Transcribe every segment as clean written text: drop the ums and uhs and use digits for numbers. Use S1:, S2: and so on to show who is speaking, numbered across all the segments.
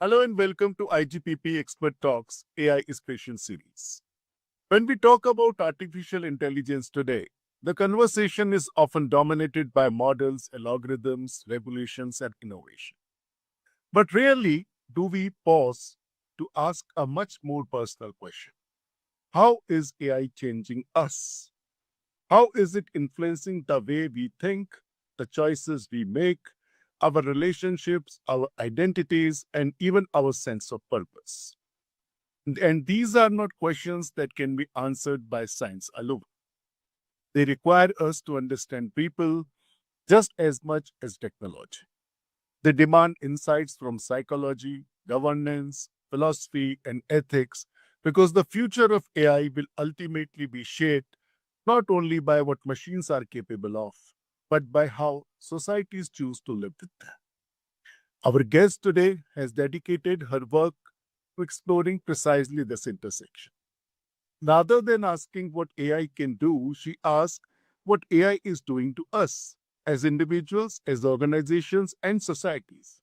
S1: Hello and welcome to IGPP Expert Talks AI Special Series. When we talk about artificial intelligence today, the conversation is often dominated by models, algorithms, regulations, and innovation. But rarely do we pause to ask a much more personal question. How is AI changing us? How is it influencing the way we think, the choices we make, our relationships, our identities, and even our sense of purpose? And these are not questions that can be answered by science alone. They require us to understand people just as much as technology. They demand insights from psychology, governance, philosophy, and ethics because the future of AI will ultimately be shaped not only by what machines are capable of, but by how societies choose to live with them. Our guest today has dedicated her work to exploring precisely this intersection. Rather than asking what AI can do, she asks what AI is doing to us as individuals, as organizations, and societies.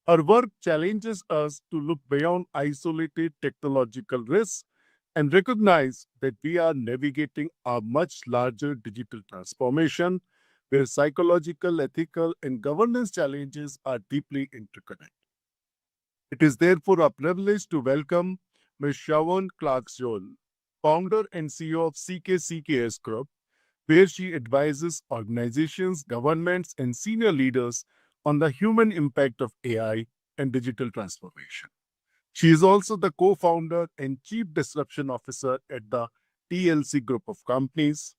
S1: Her work challenges us to look beyond isolated technological risks and recognize that we are navigating a much larger digital transformation where psychological, ethical, and governance challenges are deeply interconnected. It is therefore a privilege to welcome Ms. Clarke-Joell, founder and CEO of CKC Cares Group, where she advises organizations, governments, and senior leaders on the human impact of AI and digital transformation. She is also the co-founder and chief disruption officer at the TLC group of companies.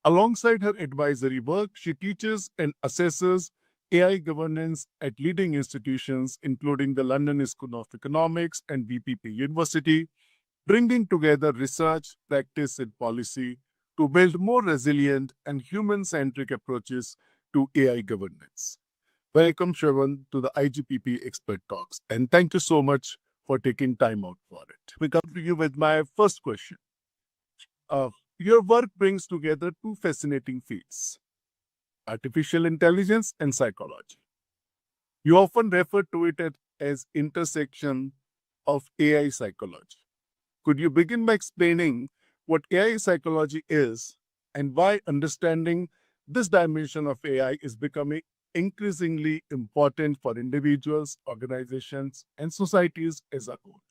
S1: Alongside her advisory work, she teaches and assesses AI governance at leading institutions, including the London School of Economics and VPP University, bringing together research, practice, and policy to build more resilient and human-centric approaches to AI governance. Welcome, Shravan, to the IGPP Expert Talks, and thank you so much for taking time out for it. We come to you with my first question. Your work brings together two fascinating fields, artificial intelligence and psychology. You often refer to it as intersection of AI psychology. Could you begin by explaining what AI psychology is and why understanding this dimension of AI is becoming increasingly important for individuals, organizations, and societies as a whole?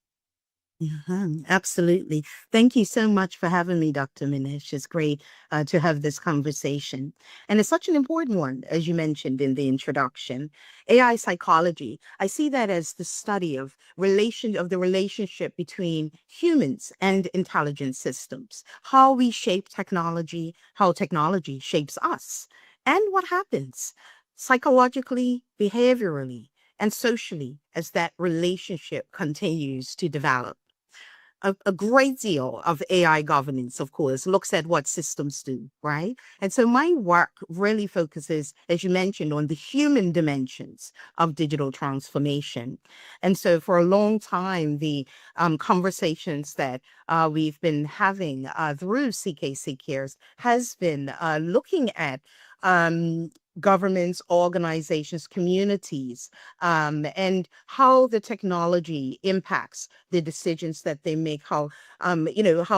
S2: Absolutely. Thank you so much for having me, Dr. Manish. It's great to have this conversation. And it's such an important one, as you mentioned in the introduction. AI psychology, I see that as the study of the relationship between humans and intelligent systems, how we shape technology, how technology shapes us, and what happens psychologically, behaviorally, and socially as that relationship continues to develop. A great deal of AI governance, of course, looks at what systems do, right? And so my work really focuses, as you mentioned, on the human dimensions of digital transformation. And so for a long time, the conversations that we've been having through CKC Cares has been looking at governments, organizations, communities, and how the technology impacts the decisions that they make, how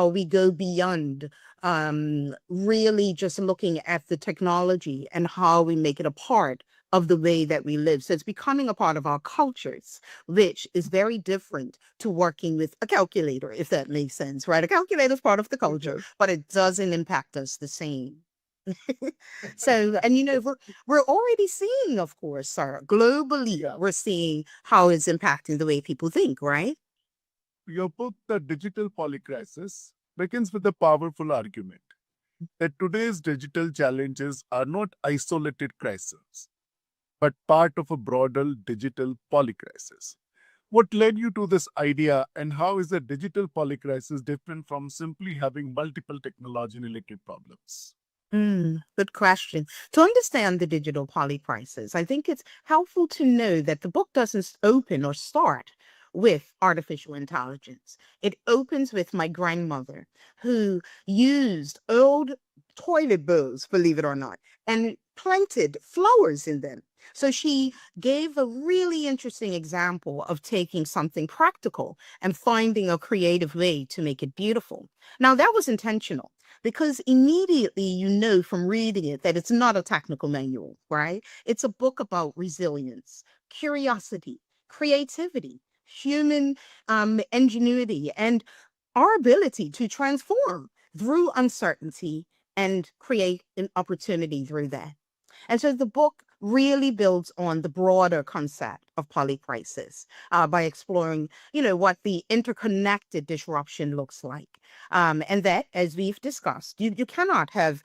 S2: we go beyond really just looking at the technology and how we make it a part of the way that we live. So it's becoming a part of our cultures, which is very different to working with a calculator, if that makes sense, right? A calculator is part of the culture, but it doesn't impact us the same. So, and we're already seeing, of course, sir, globally, we're seeing how it's impacting the way people think, right?
S1: Your book, The Digital Polycrisis, begins with a powerful argument that today's digital challenges are not isolated crises, but part of a broader digital polycrisis. What led you to this idea, and how is a digital polycrisis different from simply having multiple technology-related problems?
S2: Good question. To understand the digital polycrisis, I think it's helpful to know that the book doesn't open or start with artificial intelligence. It opens with my grandmother, who used old toilet bowls, believe it or not, and planted flowers in them. So she gave a really interesting example of taking something practical and finding a creative way to make it beautiful. Now, that was intentional because immediately you know from reading it that it's not a technical manual, right? It's a book about resilience, curiosity, creativity, human ingenuity, and our ability to transform through uncertainty and create an opportunity through that. And so the book really builds on the broader concept of polycrisis by exploring, what the interconnected disruption looks like. And that, as we've discussed, you cannot have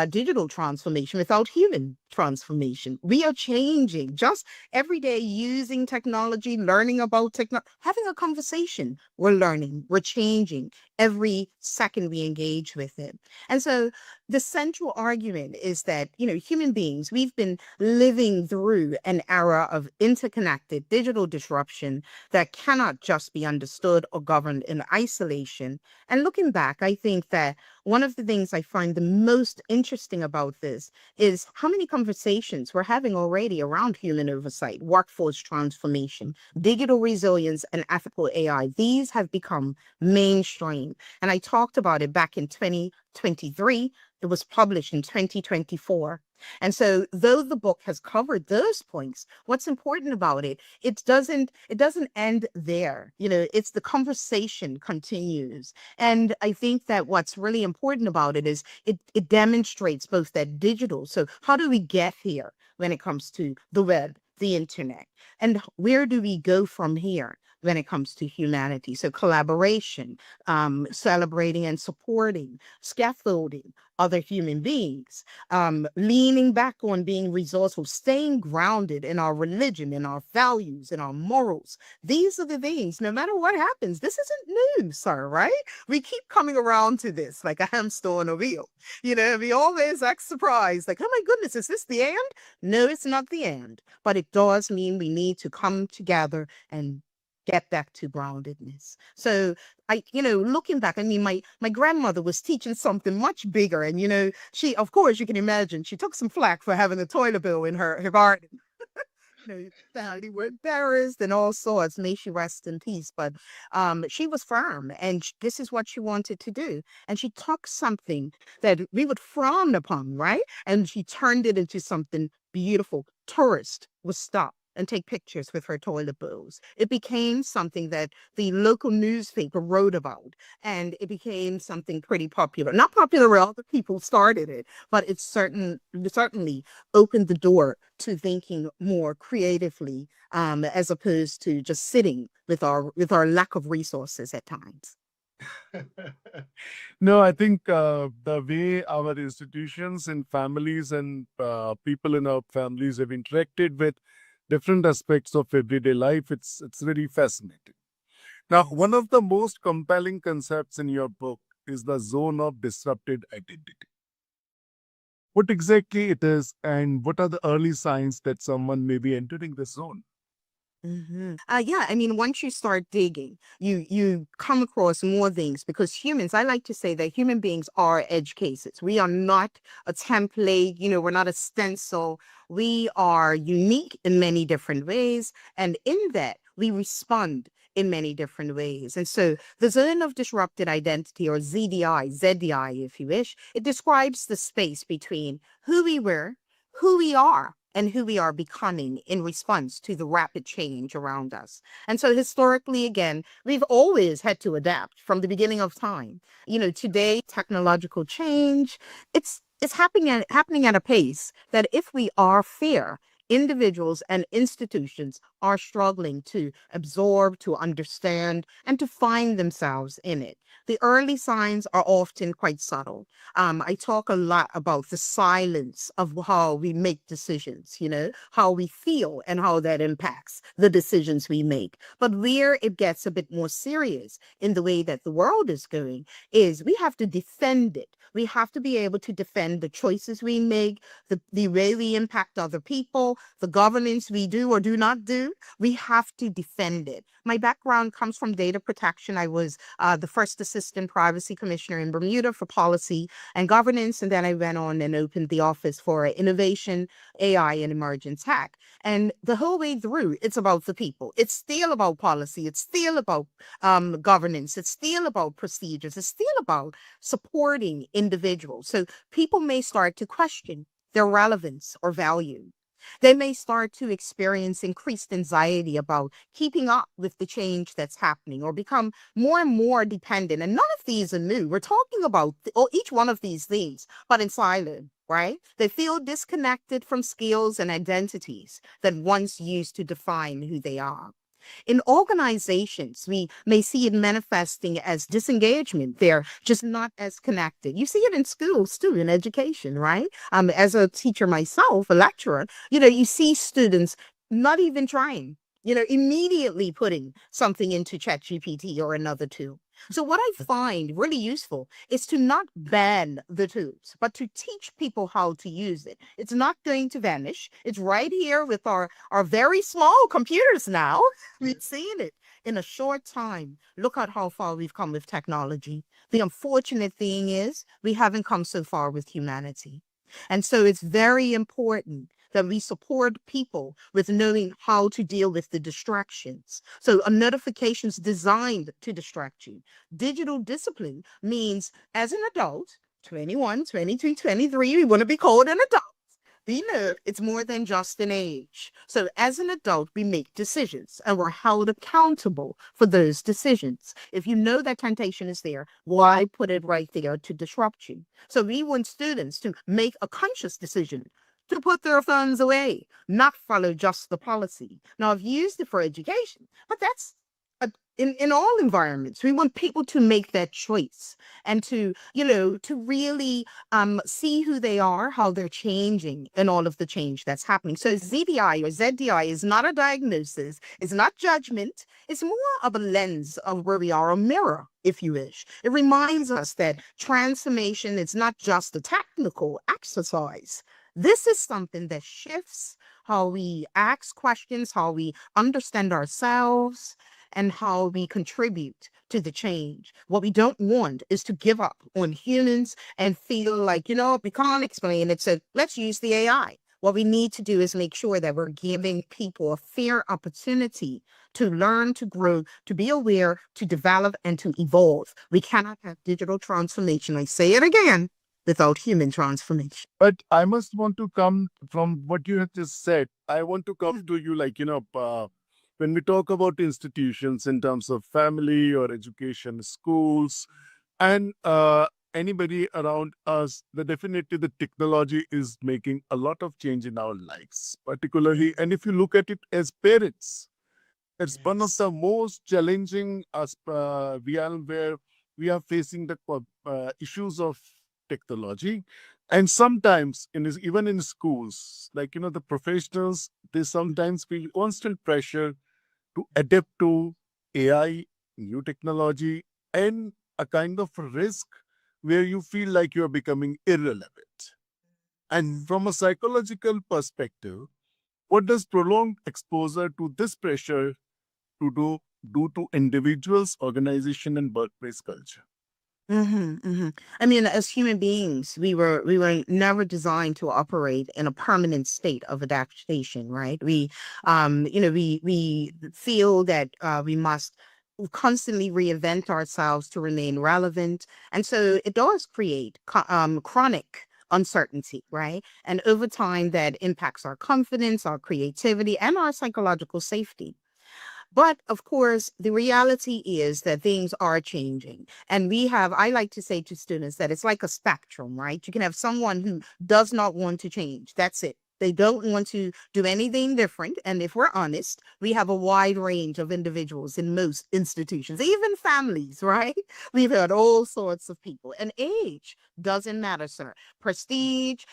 S2: digital transformation without human transformation. We are changing just every day using technology, learning about technology, having a conversation. We're learning, we're changing every second we engage with it. And so the central argument is that, human beings, we've been living through an era of interconnected digital disruption that cannot just be understood or governed in isolation. And looking back, I think that one of the things I find the most interesting about this is how many conversations we're having already around human oversight, workforce transformation, digital resilience, and ethical AI. These have become mainstream. And I talked about it back in 2023. It was published in 2024. And so though the book has covered those points, what's important about it, it doesn't end there. It's the conversation continues. And I think that what's really important about it is it demonstrates both that digital. So how do we get here when it comes to the web, the internet? And where do we go from here when it comes to humanity? So collaboration, celebrating and supporting, scaffolding other human beings, leaning back on being resourceful, staying grounded in our religion, in our values, in our morals. These are the things, no matter what happens, this isn't new, sir, right? We keep coming around to this like a hamster on a wheel. We always act surprised, like, oh my goodness, is this the end? No, it's not the end, but it does mean we need to come together and get back to groundedness. So looking back, I mean, my grandmother was teaching something much bigger. And, she, of course, you can imagine, she took some flack for having a toilet bowl in her garden. Family were embarrassed and all sorts. May she rest in peace. But she was firm, and this is what she wanted to do. And she took something that we would frown upon, right? And she turned it into something beautiful. Tourists would stop and take pictures with her toilet bowls. It became something that the local newspaper wrote about, and it became something pretty popular. Not popular where other people started it, but it certainly opened the door to thinking more creatively, as opposed to just sitting with our lack of resources at times.
S1: No, I think the way our institutions and families and people in our families have interacted with different aspects of everyday life, it's really fascinating. Now, one of the most compelling concepts in your book is the zone of disrupted identity. What exactly it is, and what are the early signs that someone may be entering this zone?
S2: Yeah, I mean, once you start digging, you come across more things because humans, I like to say that human beings are edge cases. We are not a template, we're not a stencil. We are unique in many different ways. And in that, we respond in many different ways. And so the zone of disrupted identity, or ZDI, if you wish, it describes the space between who we were, who we are, and who we are becoming in response to the rapid change around us. And so historically, again, we've always had to adapt from the beginning of time. Today, technological change, it's happening at a pace that if we are fair, individuals and institutions are struggling to absorb, to understand, and to find themselves in it. The early signs are often quite subtle. I talk a lot about the silence of how we make decisions, how we feel and how that impacts the decisions we make. But where it gets a bit more serious in the way that the world is going is we have to defend it. We have to be able to defend the choices we make, the way we impact other people, the governance we do or do not do. We have to defend it. My background comes from data protection. I was the first Assistant Privacy Commissioner in Bermuda for Policy and Governance. And then I went on and opened the Office for Innovation, AI, and Emerging Tech. And the whole way through, it's about the people. It's still about policy. It's still about governance. It's still about procedures. It's still about supporting individuals. So people may start to question their relevance or value. They may start to experience increased anxiety about keeping up with the change that's happening or become more and more dependent. And none of these are new. We're talking about each one of these things, but in silo, right? They feel disconnected from skills and identities that once used to define who they are. In organizations, we may see it manifesting as disengagement. They're just not as connected. You see it in schools too, in education, right? As a teacher myself, a lecturer, you see students not even trying, immediately putting something into ChatGPT or another tool. So what I find really useful is to not ban the tools, but to teach people how to use it. It's not going to vanish. It's right here with our very small computers now. We've seen it in a short time. Look at how far we've come with technology. The unfortunate thing is we haven't come so far with humanity. And so it's very important that we support people with knowing how to deal with the distractions. So a notification is designed to distract you. Digital discipline means as an adult, 21, 22, 23, we want to be called an adult. It's more than just an age. So as an adult, we make decisions and we're held accountable for those decisions. If you know that temptation is there, why put it right there to disrupt you? So we want students to make a conscious decision to put their phones away, not follow just the policy. Now, I've used it for education, but that's in all environments. We want people to make that choice and to really see who they are, how they're changing, and all of the change that's happening. So ZDI or ZDI is not a diagnosis, it's not judgment, it's more of a lens of where we are, a mirror, if you wish. It reminds us that transformation is not just a technical exercise. This is something that shifts how we ask questions, how we understand ourselves, and how we contribute to the change. What we don't want is to give up on humans and feel like, we can't explain it, so let's use the AI. What we need to do is make sure that we're giving people a fair opportunity to learn, to grow, to be aware, to develop, and to evolve. We cannot have digital transformation, I say it again, without human transformation.
S1: But I must want to come from what you have just said. I want to come to you when we talk about institutions in terms of family or education, schools, and anybody around us, definitely the technology is making a lot of change in our lives, particularly. And if you look at it as parents, it's one of the most challenging realm where we are facing the issues of technology. And sometimes, even in schools, the professionals, they sometimes feel constant pressure to adapt to AI, new technology, and a kind of risk where you feel like you're becoming irrelevant. And from a psychological perspective, what does prolonged exposure to this pressure to do to individuals, organization, and workplace culture?
S2: I mean, as human beings, we were never designed to operate in a permanent state of adaptation, right? We feel that we must constantly reinvent ourselves to remain relevant, and so it does create chronic uncertainty, right? And over time, that impacts our confidence, our creativity, and our psychological safety. But of course, the reality is that things are changing. And I like to say to students that it's like a spectrum, right? You can have someone who does not want to change. That's it. They don't want to do anything different. And if we're honest, we have a wide range of individuals in most institutions, even families, right? We've had all sorts of people. And age doesn't matter, sir. Prestige,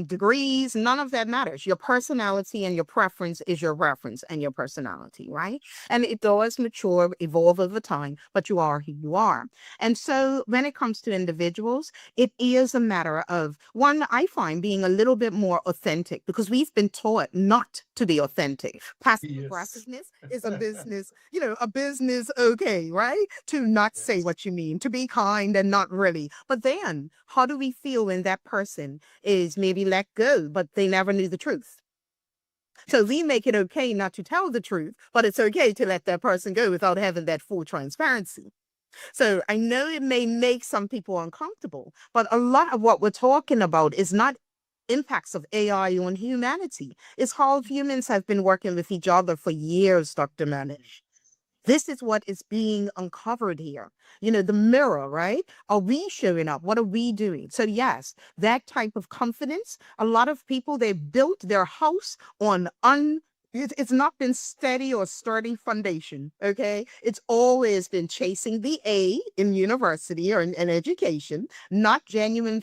S2: degrees, none of that matters. Your personality and your preference is your reference and your personality, right? And it does mature, evolve over time, but you are who you are. And so when it comes to individuals, it is a matter of, one, I find being a little bit more authentic, because because we've been taught not to be authentic. Passive
S1: Yes.
S2: aggressiveness is a business, a business, okay, right? To not say what you mean, to be kind and not really. But then how do we feel when that person is maybe let go, but they never knew the truth? So we make it okay not to tell the truth, but it's okay to let that person go without having that full transparency. So I know it may make some people uncomfortable, but a lot of what we're talking about is not impacts of AI on humanity. It's how humans have been working with each other for years, Dr. Manish. This is what is being uncovered here. The mirror, right? Are we showing up? What are we doing? So yes, that type of confidence, a lot of people, they built their house on it's not been steady or sturdy foundation. Okay. It's always been chasing the A in university or in education, not genuinely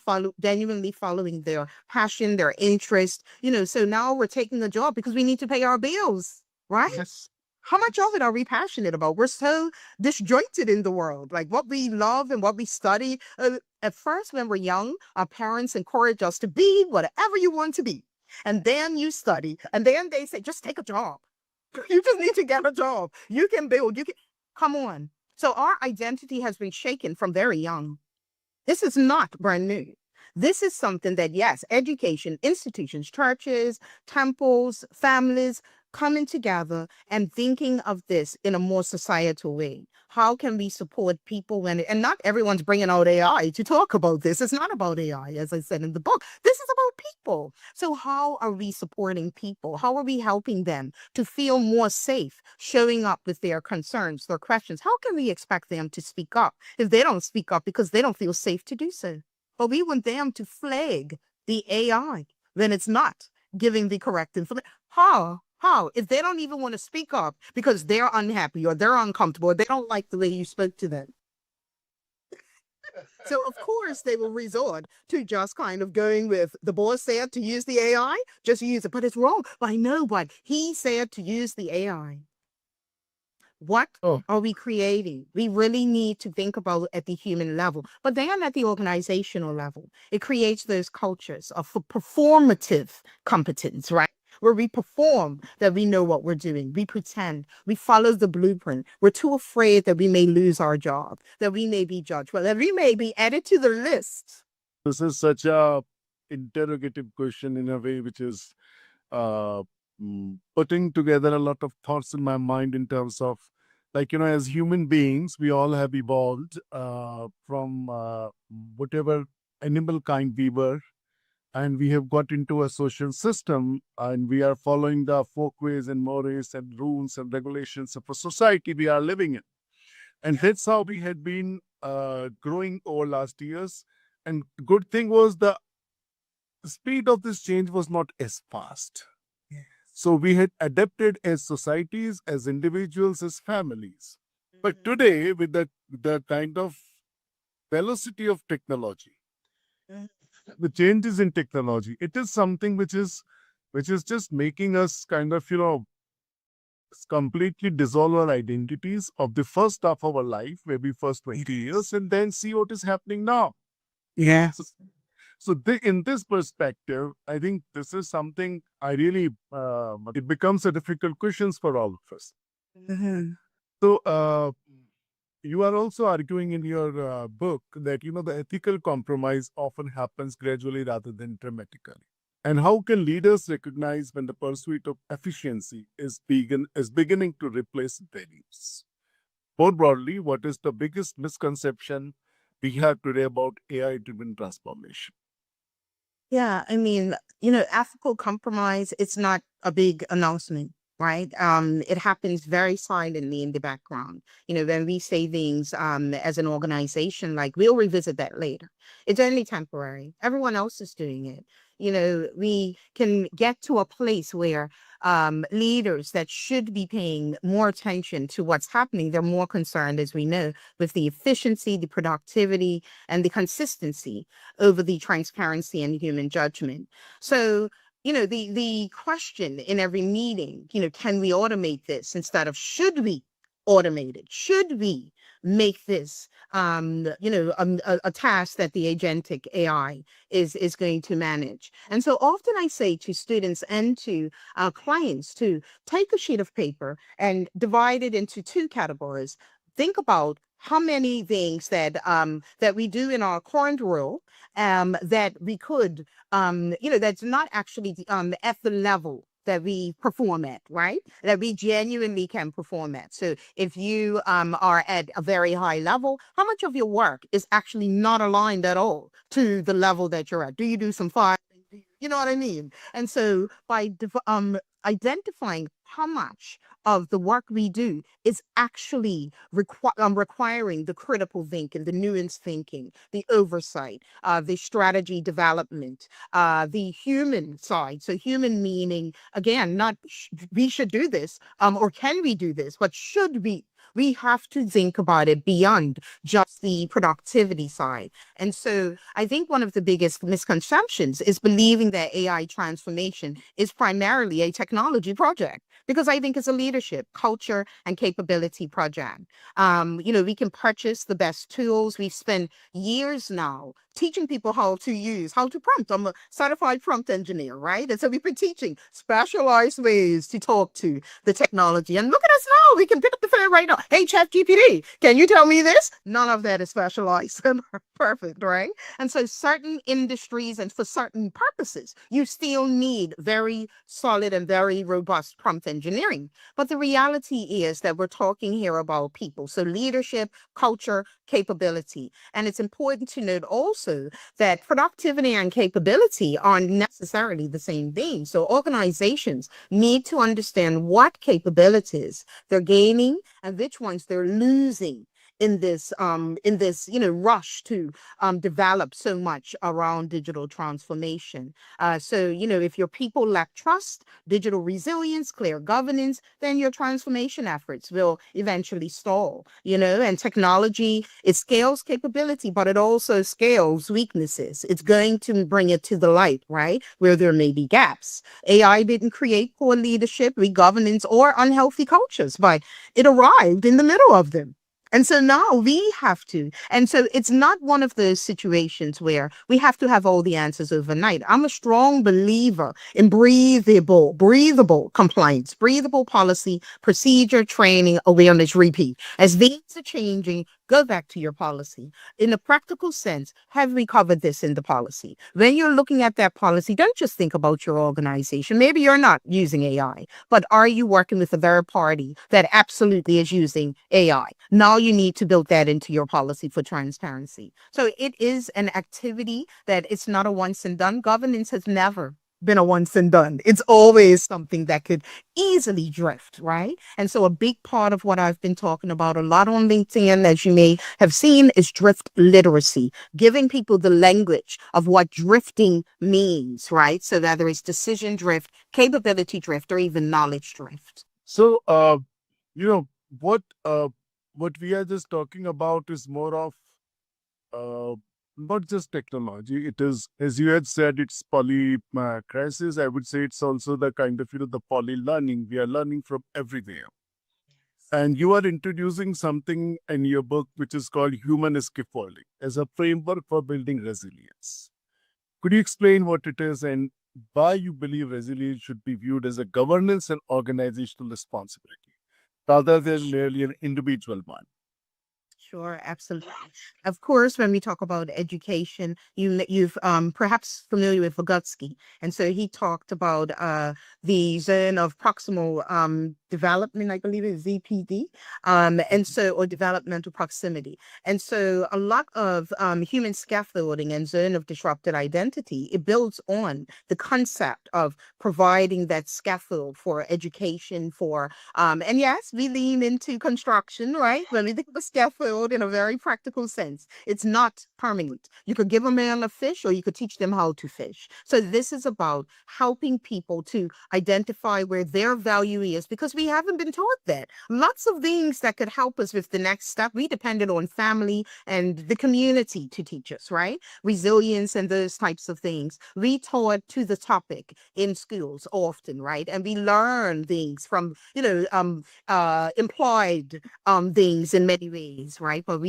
S2: following their passion, their interest. So now we're taking a job because we need to pay our bills, right?
S1: Yes.
S2: How much of it are we passionate about? We're so disjointed in the world, like what we love and what we study. At first, when we're young, our parents encourage us to be whatever you want to be. And then you study. And then they say, just take a job. You just need to get a job. You can build. Come on. So our identity has been shaken from very young. This is not brand new. This is something that, yes, education, institutions, churches, temples, families coming together and thinking of this in a more societal way. How can we support people and not everyone's bringing out AI to talk about this. It's not about AI, as I said in the book. This is about people. So how are we supporting people? How are we helping them to feel more safe, showing up with their concerns, their questions? How can we expect them to speak up if they don't speak up because they don't feel safe to do so? But we want them to flag the AI when it's not giving the correct information. How? If they don't even want to speak up because they're unhappy or they're uncomfortable, or they don't like the way you spoke to them. So of course they will resort to just kind of going with the boss said to use the AI, just use it. But it's wrong. But I know what he said to use the AI. What are we creating? We really need to think about at the human level, but then at the organizational level, it creates those cultures of performative competence, right? Where we perform that we know what we're doing. We pretend, we follow the blueprint. We're too afraid that we may lose our job, that we may be judged, well, that we may be added to the list.
S1: This is such a interrogative question in a way, which is putting together a lot of thoughts in my mind in terms of, as human beings, we all have evolved from whatever animal kind we were, and we have got into a social system, and we are following the folkways and mores and rules and regulations of a society we are living in. And that's how we had been growing over last years. And good thing was the speed of this change was not as fast. So we had adapted as societies, as individuals, as families. But today, with the kind of velocity of technology, the changes in technology, it is something which is just making us kind of, completely dissolve our identities of the first half of our life, maybe first 20 years, and then see what is happening now.
S2: Yes.
S1: So in this perspective, I think this is something I really, it becomes a difficult question for all of us. So you are also arguing in your book that, the ethical compromise often happens gradually rather than dramatically. And how can leaders recognize when the pursuit of efficiency is beginning to replace values? More broadly, what is the biggest misconception we have today about AI-driven transformation?
S2: Yeah, I mean, ethical compromise, it's not a big announcement, right? It happens very silently in the background. When we say things as an organization, like we'll revisit that later. It's only temporary. Everyone else is doing it. We can get to a place where leaders that should be paying more attention to what's happening, they're more concerned, as we know, with the efficiency, the productivity, and the consistency over the transparency and human judgment. So, the question in every meeting, can we automate this instead of should we automate it? Should we make this, a task that the agentic AI is going to manage. And so often I say to students and to clients to take a sheet of paper and divide it into two categories. Think about how many things that we do in our current role that we could that's not actually at the level that we perform at, right? That we genuinely can perform at. So if you are at a very high level, how much of your work is actually not aligned at all to the level that you're at? Do you do some filing? You know what I mean? And so by identifying how much of the work we do is actually requiring the critical thinking, the nuanced thinking, the oversight, the strategy development, the human side. So human meaning, again, not we should do this, or can we do this, but should we? We have to think about it beyond just the productivity side. And so I think one of the biggest misconceptions is believing that AI transformation is primarily a technology project, because I think it's a leadership, culture, and capability project. We can purchase the best tools. We've spent years now teaching people how to prompt. I'm a certified prompt engineer, right? And so we've been teaching specialized ways to talk to the technology. And look at us now. We can pick up the phone right now. Hey, ChatGPT, can you tell me this? None of that is specialized and perfect, right? And so certain industries and for certain purposes, you still need very solid and very robust prompt engineering. But the reality is that we're talking here about people. So leadership, culture, capability. And it's important to note also that productivity and capability aren't necessarily the same thing. So organizations need to understand what capabilities they're gaining and which ones they're losing in this rush to develop so much around digital transformation. So if your people lack trust, digital resilience, clear governance, then your transformation efforts will eventually stall. And technology, it scales capability, but it also scales weaknesses. It's going to bring it to the light, right? Where there may be gaps. AI didn't create poor leadership, governance, or unhealthy cultures, but it arrived in the middle of them. And so now we have to. And so it's not one of those situations where we have to have all the answers overnight. I'm a strong believer in breathable compliance, breathable policy, procedure, training, awareness, repeat. As things are changing, go back to your policy. In a practical sense, have we covered this in the policy? When you're looking at that policy, don't just think about your organization. Maybe you're not using AI, but are you working with a third party that absolutely is using AI? Now you need to build that into your policy for transparency. So it is an activity that it's not a once and done. Governance has never been a once and done. It's always something that could easily drift, right? And so a big part of what I've been talking about a lot on LinkedIn, as you may have seen, is drift literacy, giving people the language of what drifting means, right? So whether it's decision drift, capability drift, or even knowledge drift.
S1: So, you know, what what we are just talking about is more of uh, not just technology. It is, as you had said, it's polycrisis. I would say it's also the kind of the poly learning. We are learning from everywhere. And you are introducing something in your book which is called human scaffolding as a framework for building resilience. Could you explain what it is and why you believe resilience should be viewed as a governance and organizational responsibility rather than merely an individual one?
S2: Sure, absolutely. Of course, when we talk about education, you've perhaps familiar with Vygotsky, and so he talked about the zone of proximal development, I believe is ZPD, and so or developmental proximity, and so a lot of human scaffolding and zone of disrupted identity, it builds on the concept of providing that scaffold for education, and yes, we lean into construction, right? When we think of a scaffold in a very practical sense, it's not permanent. You could give a man a fish or you could teach them how to fish. So this is about helping people to identify where their value is, because we haven't been taught that. Lots of things that could help us with the next step, we depended on family and the community to teach us, right? Resilience and those types of things. We taught to the topic in schools often, right? And we learn things from, implied things in many ways, right? right? But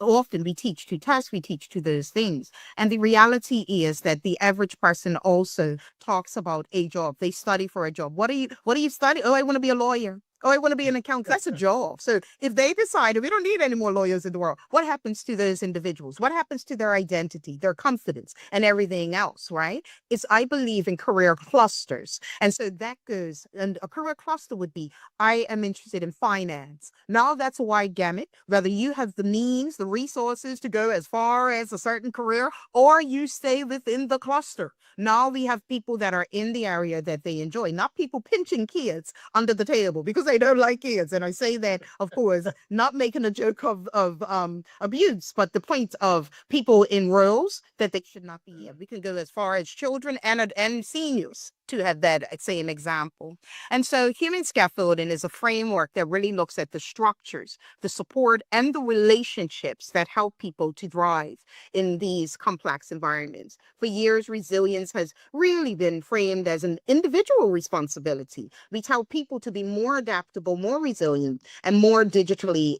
S2: often we teach to test, we teach to those things. And the reality is that the average person also talks about a job. They study for a job. What do you study? Oh, I want to be a lawyer. Oh, I want to be an accountant. That's a job. So if they decide we don't need any more lawyers in the world, what happens to those individuals? What happens to their identity, their confidence, and everything else, right? I believe in career clusters. And so that goes, and a career cluster would be, I am interested in finance. Now that's a wide gamut, whether you have the means, the resources to go as far as a certain career, or you stay within the cluster. Now we have people that are in the area that they enjoy, not people pinching kids under the table because they don't like kids. And I say that, of course, not making a joke of abuse, but the point of people in roles that they should not be in. We can go as far as children and seniors to have that same example. And so human scaffolding is a framework that really looks at the structures, the support, and the relationships that help people to thrive in these complex environments. For years, resilience has really been framed as an individual responsibility. We tell people to be more adaptable, more resilient, and more digitally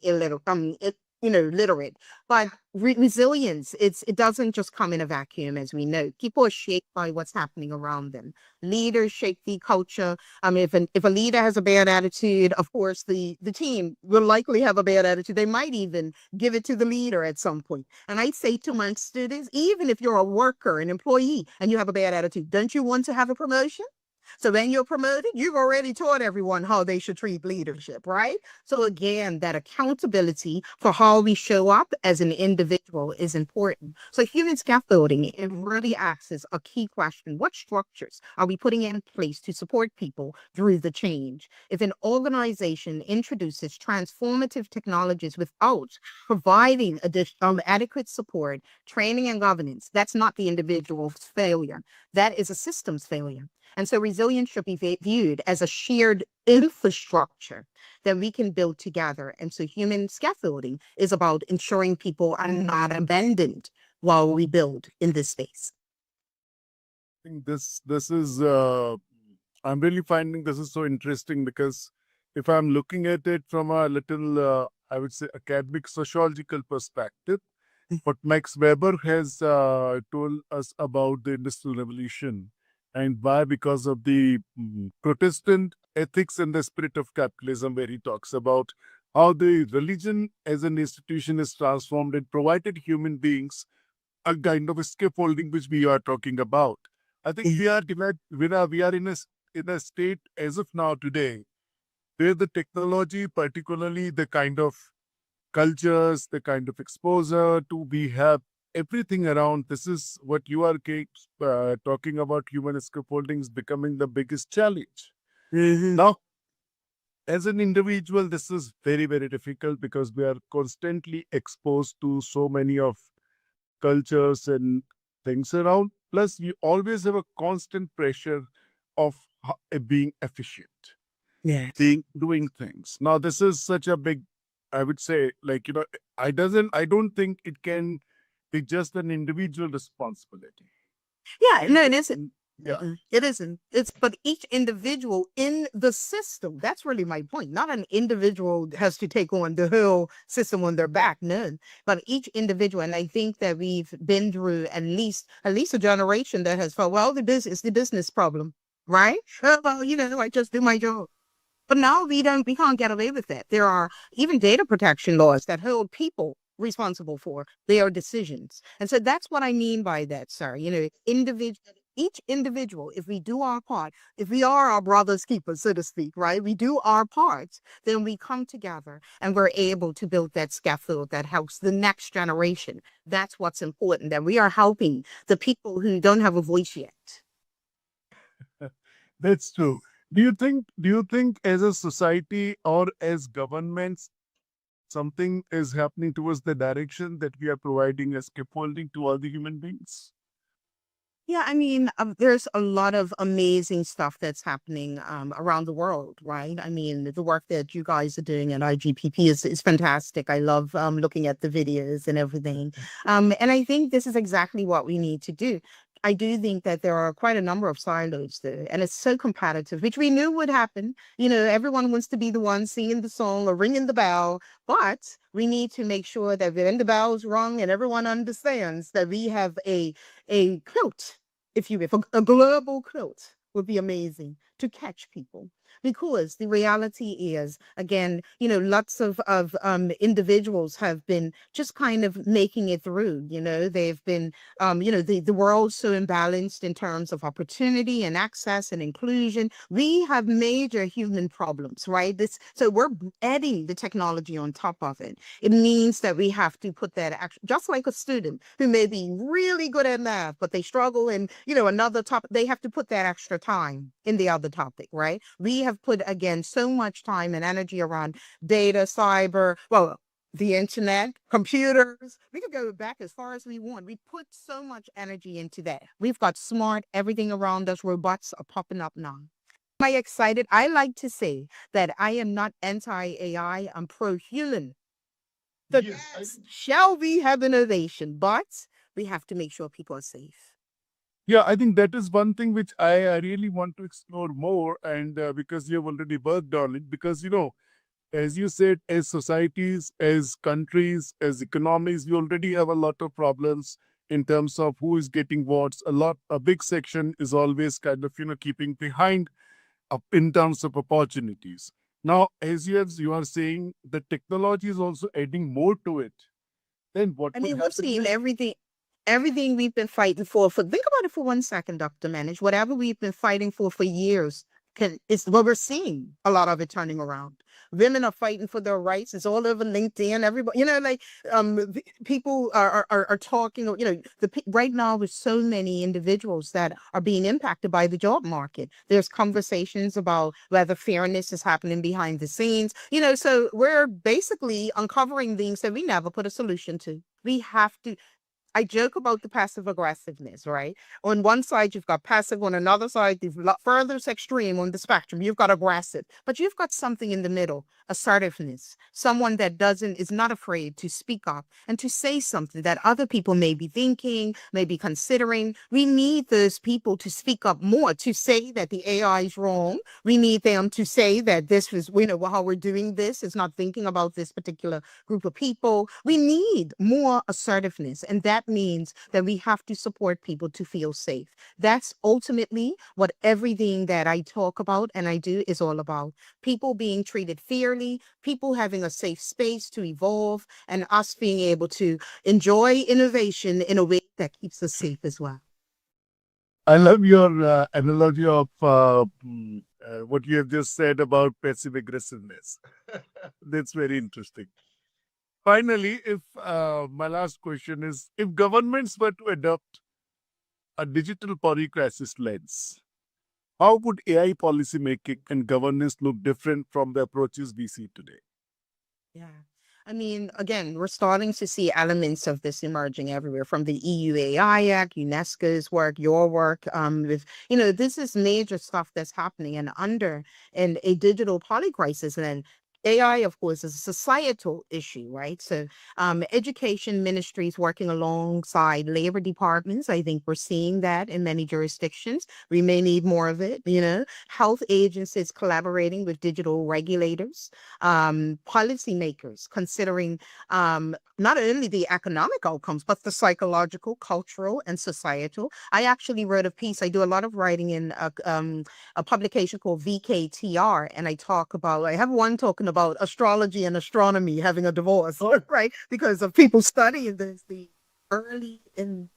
S2: literate. But resilience, it doesn't just come in a vacuum, as we know. People are shaped by what's happening around them. Leaders shape the culture. I mean, if a leader has a bad attitude, of course, the team will likely have a bad attitude. They might even give it to the leader at some point. And I say to my students, even if you're a worker, an employee, and you have a bad attitude, don't you want to have a promotion? So when you're promoted, you've already taught everyone how they should treat leadership, right? So again, that accountability for how we show up as an individual is important. So human scaffolding, it really asks us a key question. What structures are we putting in place to support people through the change? If an organization introduces transformative technologies without providing adequate support, training, and governance, that's not the individual's failure. That is a systems failure. And so resilience should be viewed as a shared infrastructure that we can build together. And so human scaffolding is about ensuring people are not abandoned while we build in this space.
S1: I think this is I'm really finding this is so interesting because if I'm looking at it from a little I would say academic sociological perspective, what Max Weber has told us about the Industrial Revolution and why, because of the Protestant ethics and the spirit of capitalism, where he talks about how the religion as an institution is transformed and provided human beings a kind of a scaffolding which we are talking about. I think we are in a state as of now today where the technology, particularly the kind of cultures, the kind of exposure to we have everything around. This is what you are talking about. Human scaffolding is becoming the biggest challenge. Now, as an individual, this is very, very difficult because we are constantly exposed to so many of cultures and things around. Plus, we always have a constant pressure of being efficient, doing things. Now, this is such a big, I would say, I don't think it can be just an individual responsibility.
S2: Yeah, no, it isn't.
S1: Yeah.
S2: It isn't. It's but each individual in the system. That's really my point. Not an individual has to take on the whole system on their back. None. But each individual, and I think that we've been through at least a generation that has felt, well, it's the business problem, right? Well, I just do my job. But now we can't get away with that. There are even data protection laws that hold people responsible for their decisions. And so that's what I mean by that, sir. Each individual, if we do our part, if we are our brother's keepers, so to speak, right? We do our parts, then we come together and we're able to build that scaffold that helps the next generation. That's what's important, that we are helping the people who don't have a voice yet.
S1: That's true. Do you think as a society or as governments, something is happening towards the direction that we are providing a scaffolding to all the human beings?
S2: Yeah, I mean, there's a lot of amazing stuff that's happening around the world, right? I mean, the work that you guys are doing at IGPP is fantastic. I love looking at the videos and everything. And I think this is exactly what we need to do. I do think that there are quite a number of silos there, and it's so competitive, which we knew would happen. Everyone wants to be the one singing the song or ringing the bell, but we need to make sure that when the bell is rung and everyone understands that we have a quilt, if you will, a global quilt would be amazing to catch people. Because the reality is, again, lots of individuals have been just kind of making it through. They've been the world's so imbalanced in terms of opportunity and access and inclusion. We have major human problems, right? So we're adding the technology on top of it. It means that we have to put that action, just like a student who may be really good at math, but they struggle in, another topic, they have to put that extra time in the other topic, right? We have put, again, so much time and energy around data, cyber, well, the internet, computers. We could go back as far as we want. We put so much energy into that. We've got smart, everything around us. Robots are popping up now. Am I excited? I like to say that I am not anti-AI, I'm pro-human. So yes, shall we have innovation? But we have to make sure people are safe.
S1: Yeah, I think that is one thing which I really want to explore more, and because you have already worked on it, because as you said, as societies, as countries, as economies, we already have a lot of problems in terms of who is getting what. A big section is always kind of keeping behind in terms of opportunities. Now, you are saying, the technology is also adding more to it. Then what
S2: I
S1: would
S2: mean, we've
S1: happen
S2: seen
S1: then?
S2: everything we've been fighting for think about it for 1 second, Dr. Manish. Whatever we've been fighting for years is what we're seeing, a lot of it turning around. Women are fighting for their rights. It's all over LinkedIn. Everybody, like people are talking. Right now with so many individuals that are being impacted by the job market. There's conversations about whether fairness is happening behind the scenes. So we're basically uncovering things that we never put a solution to. We have to. I joke about the passive aggressiveness, right? On one side, you've got passive. On another side, the furthest extreme on the spectrum, you've got aggressive. But you've got something in the middle, assertiveness, someone that is not afraid to speak up and to say something that other people may be thinking, may be considering. We need those people to speak up more, to say that the AI is wrong. We need them to say that this is, how we're doing this is not thinking about this particular group of people. We need more assertiveness, and that means that we have to support people to feel safe. That's ultimately what everything that I talk about and I do is all about. People being treated fairly, people having a safe space to evolve, and us being able to enjoy innovation in a way that keeps us safe as well.
S1: I love your analogy of what you have just said about passive aggressiveness. That's very interesting. Finally, if my last question is, if governments were to adopt a digital polycrisis lens, how would AI policy making and governance look different from the approaches we see today?
S2: Yeah. I mean, again, we're starting to see elements of this emerging everywhere from the EU AI Act, UNESCO's work, your work. This is major stuff that's happening and under in a digital polycrisis. And AI, of course, is a societal issue, right? So, education ministries working alongside labor departments. I think we're seeing that in many jurisdictions. We may need more of it, health agencies collaborating with digital regulators, policymakers considering not only the economic outcomes, but the psychological, cultural, and societal. I actually wrote a piece. I do a lot of writing in a publication called VKTR, and I have one talking about astrology and astronomy having a divorce, right? Because of people studying this, the early in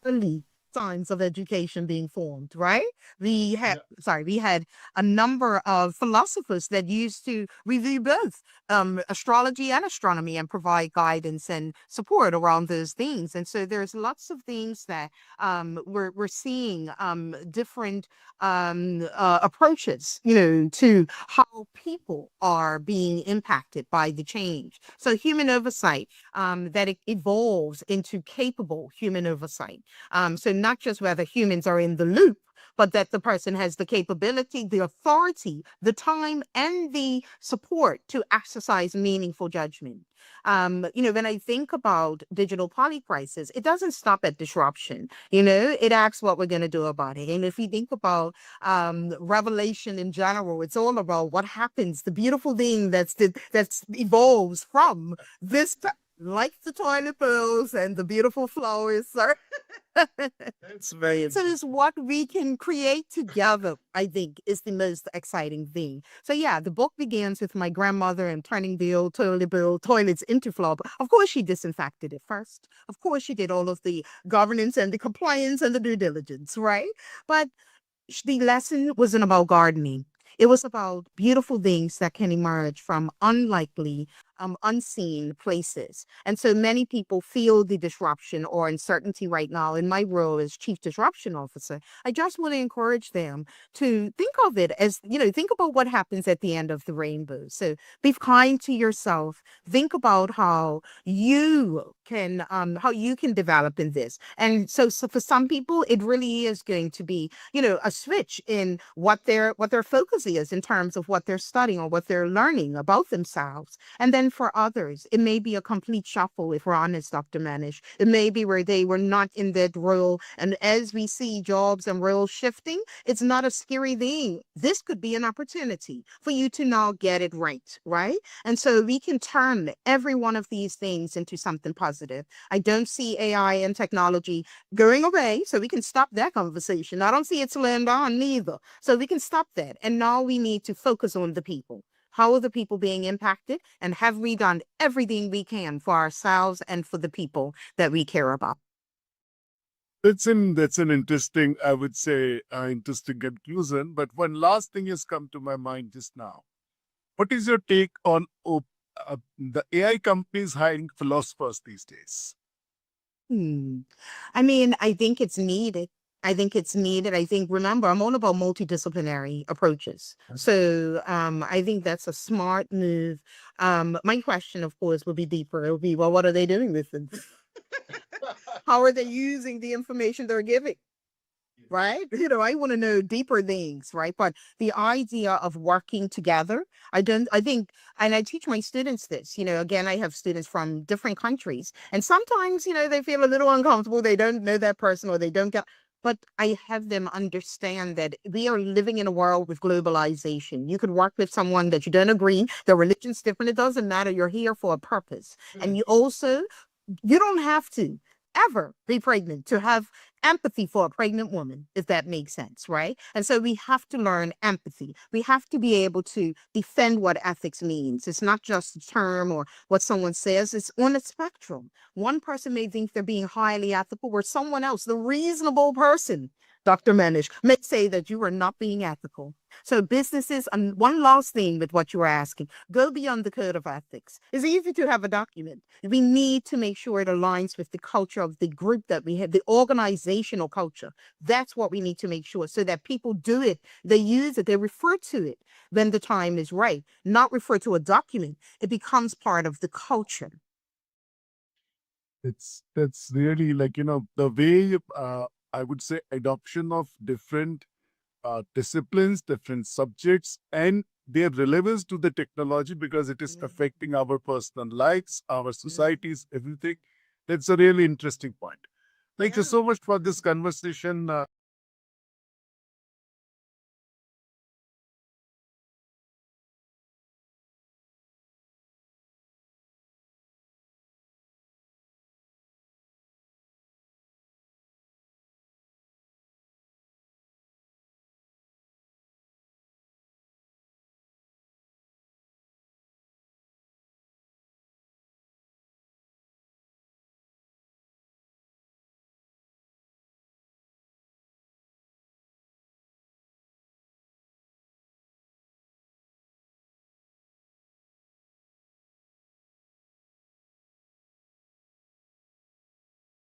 S2: early signs of education being formed, right? We had a number of philosophers that used to review both astrology and astronomy and provide guidance and support around those things. And so there's lots of things that we're seeing different approaches, to how people are being impacted by the change. So human oversight, that it evolves into capable human oversight. So not just whether humans are in the loop, but that the person has the capability, the authority, the time, and the support to exercise meaningful judgment. When I think about digital polycrisis, it doesn't stop at disruption. It asks what we're going to do about it. And if you think about revelation in general, it's all about what happens, the beautiful thing that's evolves from this, like the toilet bills and the beautiful flowers.
S1: That's very
S2: So it's what we can create together, I think, is the most exciting thing. So yeah, the book begins with my grandmother and turning the old toilets into floor. Of course, she disinfected it first. Of course, she did all of the governance and the compliance and the due diligence, right? But the lesson wasn't about gardening. It was about beautiful things that can emerge from unlikely, unseen places. And so many people feel the disruption or uncertainty right now. In my role as Chief Disruption Officer, I just want to encourage them to think of it as, think about what happens at the end of the rainbow. So be kind to yourself. Think about how you can develop in this. And so for some people, it really is going to be, a switch in what their focus is in terms of what they're studying or what they're learning about themselves. And then for others, it may be a complete shuffle, if we're honest, Dr. Manish. It may be where they were not in that role. And as we see jobs and roles shifting, it's not a scary thing. This could be an opportunity for you to now get it right? And so we can turn every one of these things into something positive. I don't see AI and technology going away, so we can stop that conversation. I don't see it slowing down neither. So we can stop that. And now we need to focus on the people. How are the people being impacted? And have we done everything we can for ourselves and for the people that we care about?
S1: that's an interesting, I would say, interesting conclusion. But one last thing has come to my mind just now. What is your take on the AI companies hiring philosophers these days?
S2: Hmm. I mean, I think it's needed. I think, remember, I'm all about multidisciplinary approaches. So I think that's a smart move. My question, of course, will be deeper. It will be, well, what are they doing with it? How are they using the information they're giving? Right? I want to know deeper things, right? But the idea of working together, I think, and I teach my students this, again, I have students from different countries, and sometimes, they feel a little uncomfortable. They don't know that person or they don't get, but I have them understand that we are living in a world with globalization. You could work with someone that you don't agree, their religion's different. It doesn't matter. You're here for a purpose. And you don't have to ever be pregnant to have empathy for a pregnant woman, if that makes sense, right? And so we have to learn empathy. We have to be able to defend what ethics means. It's not just a term or what someone says, it's on a spectrum. One person may think they're being highly ethical, where someone else, the reasonable person, Dr. Manish, may say that you are not being ethical. So businesses, and one last thing with what you are asking, go beyond the code of ethics. It's easy to have a document. We need to make sure it aligns with the culture of the group that we have, the organizational culture. That's what we need to make sure, so that people do it, they use it, they refer to it when the time is right, not refer to a document. It becomes part of the culture.
S1: That's really, like, the way, I would say, adoption of different disciplines, different subjects, and their relevance to the technology, because it is affecting our personal lives, our societies, everything. That's a really interesting point. Thank you
S2: Yeah.
S1: so much for this conversation.